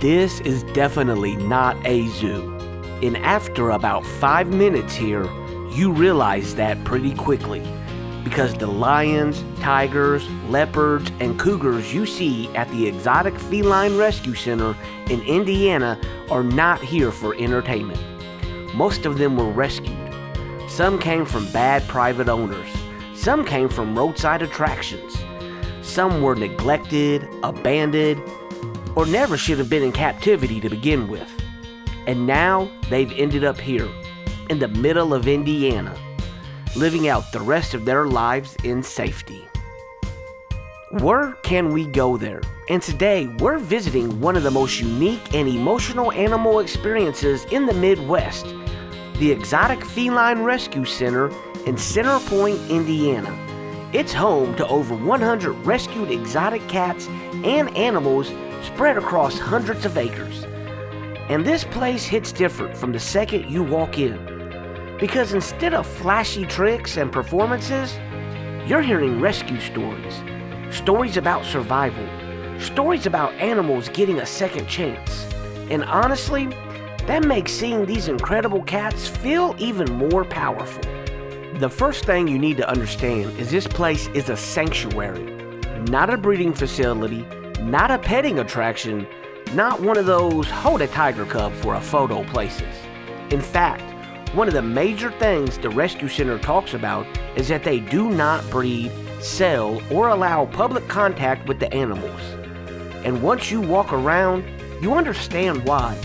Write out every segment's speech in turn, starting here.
This is definitely not a zoo. And after about 5 minutes here, you realize that pretty quickly. Because the lions, tigers, leopards, and cougars you see at the Exotic Feline Rescue Center in Indiana are not here for entertainment. Most of them were rescued. Some came from bad private owners. Some came from roadside attractions. Some were neglected, abandoned, or never should have been in captivity to begin with. And now they've ended up here, in the middle of Indiana, living out the rest of their lives in safety. Where can we go there? And today we're visiting one of the most unique and emotional animal experiences in the Midwest, the Exotic Feline Rescue Center in Center Point, Indiana. It's home to over 100 rescued exotic cats and animals spread across hundreds of acres. And this place hits different from the second you walk in, because instead of flashy tricks and performances, you're hearing rescue stories, stories about survival, stories about animals getting a second chance. And honestly, that makes seeing these incredible cats feel even more powerful. The first thing you need to understand is this place is a sanctuary, not a breeding facility, not a petting attraction, not one of those hold a tiger cub for a photo places. In fact, one of the major things the rescue center talks about is that they do not breed, sell, or allow public contact with the animals. And once you walk around, you understand why.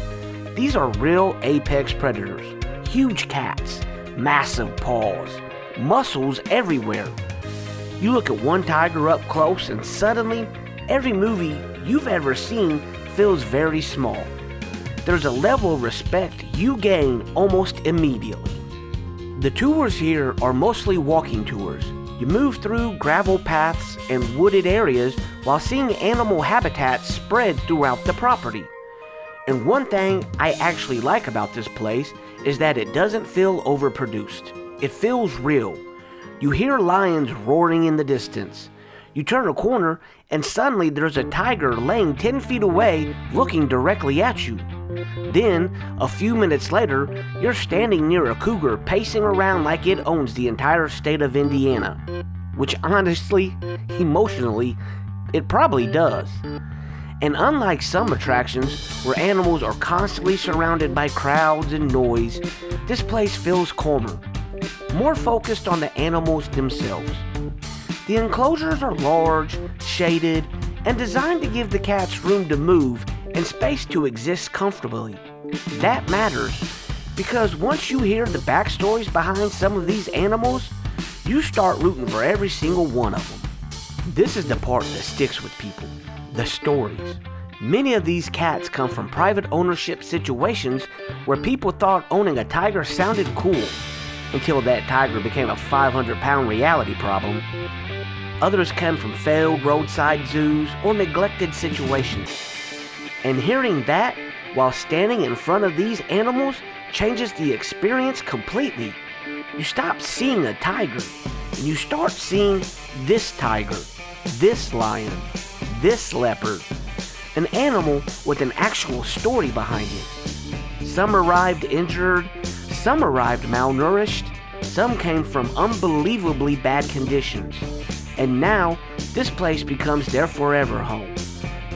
These are real apex predators, huge cats, massive paws, muscles everywhere. You look at one tiger up close and suddenly, every movie you've ever seen feels very small. There's a level of respect you gain almost immediately. The tours here are mostly walking tours. You move through gravel paths and wooded areas while seeing animal habitats spread throughout the property. And one thing I actually like about this place is that it doesn't feel overproduced. It feels real. You hear lions roaring in the distance. You turn a corner and suddenly there's a tiger laying 10 feet away looking directly at you. Then, a few minutes later, you're standing near a cougar pacing around like it owns the entire state of Indiana. Which honestly, emotionally, it probably does. And unlike some attractions where animals are constantly surrounded by crowds and noise, this place feels calmer, more focused on the animals themselves. The enclosures are large, shaded, and designed to give the cats room to move and space to exist comfortably. That matters because once you hear the backstories behind some of these animals, you start rooting for every single one of them. This is the part that sticks with people, the stories. Many of these cats come from private ownership situations where people thought owning a tiger sounded cool until that tiger became a 500-pound reality problem. Others come from failed roadside zoos or neglected situations. And hearing that while standing in front of these animals changes the experience completely. You stop seeing a tiger and you start seeing this tiger, this lion, this leopard, an animal with an actual story behind it. Some arrived injured, some arrived malnourished, some came from unbelievably bad conditions. And now, this place becomes their forever home.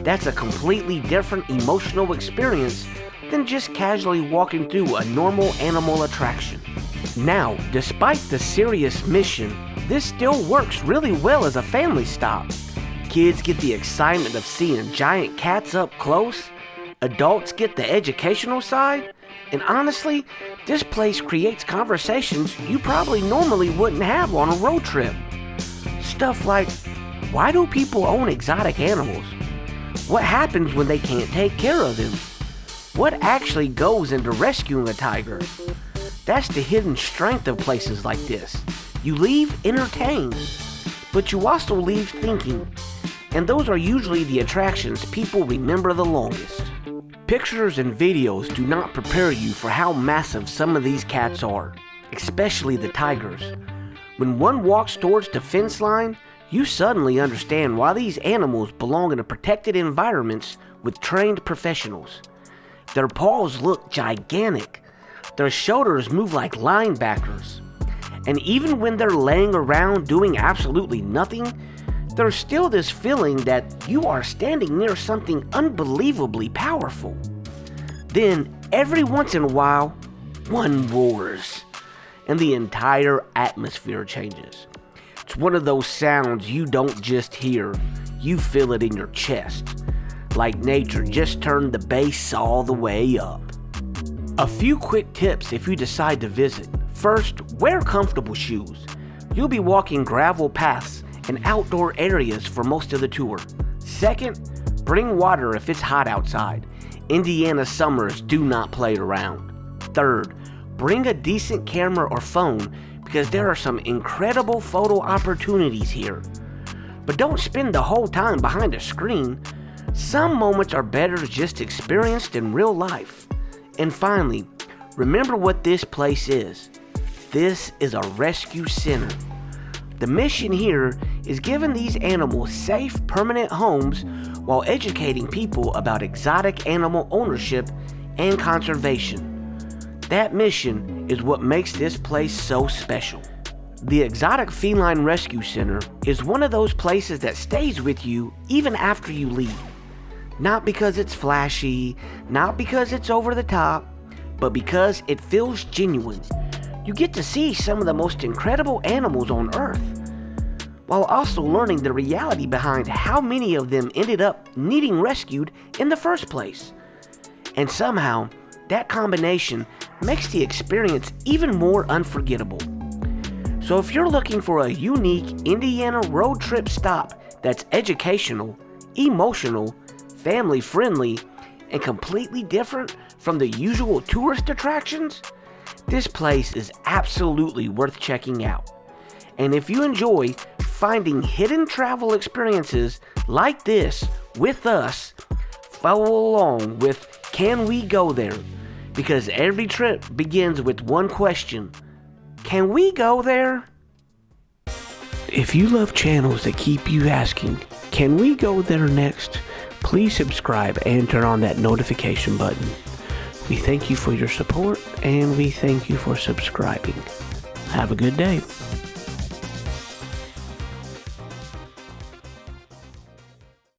That's a completely different emotional experience than just casually walking through a normal animal attraction. Now, despite the serious mission, this still works really well as a family stop. Kids get the excitement of seeing giant cats up close, adults get the educational side, and honestly, this place creates conversations you probably normally wouldn't have on a road trip. Stuff like, why do people own exotic animals? What happens when they can't take care of them? What actually goes into rescuing a tiger? That's the hidden strength of places like this. You leave entertained, but you also leave thinking. And those are usually the attractions people remember the longest. Pictures and videos do not prepare you for how massive some of these cats are, especially the tigers. When one walks towards the fence line, you suddenly understand why these animals belong in protected environments with trained professionals. Their paws look gigantic. Their shoulders move like linebackers. And even when they're laying around doing absolutely nothing, there's still this feeling that you are standing near something unbelievably powerful. Then, every once in a while, one roars, and the entire atmosphere changes. It's one of those sounds you don't just hear, you feel it in your chest, like nature just turned the bass all the way up. A few quick tips if you decide to visit. First, wear comfortable shoes. You'll be walking gravel paths and outdoor areas for most of the tour. Second, bring water if it's hot outside. Indiana summers do not play around. Third, bring a decent camera or phone because there are some incredible photo opportunities here. But don't spend the whole time behind a screen. Some moments are better just experienced in real life. And finally, remember what this place is. This is a rescue center. The mission here is giving these animals safe, permanent homes while educating people about exotic animal ownership and conservation. That mission is what makes this place so special. The Exotic Feline Rescue Center is one of those places that stays with you even after you leave. Not because it's flashy, not because it's over the top, but because it feels genuine. You get to see some of the most incredible animals on Earth, while also learning the reality behind how many of them ended up needing rescued in the first place. And somehow, that combination makes the experience even more unforgettable. So if you're looking for a unique Indiana road trip stop that's educational, emotional, family-friendly, and completely different from the usual tourist attractions, this place is absolutely worth checking out. And if you enjoy finding hidden travel experiences like this with us, follow along with Can We Go There? Because every trip begins with one question: can we go there? If you love channels that keep you asking, can we go there next? Please subscribe and turn on that notification button. We thank you for your support and we thank you for subscribing. Have a good day.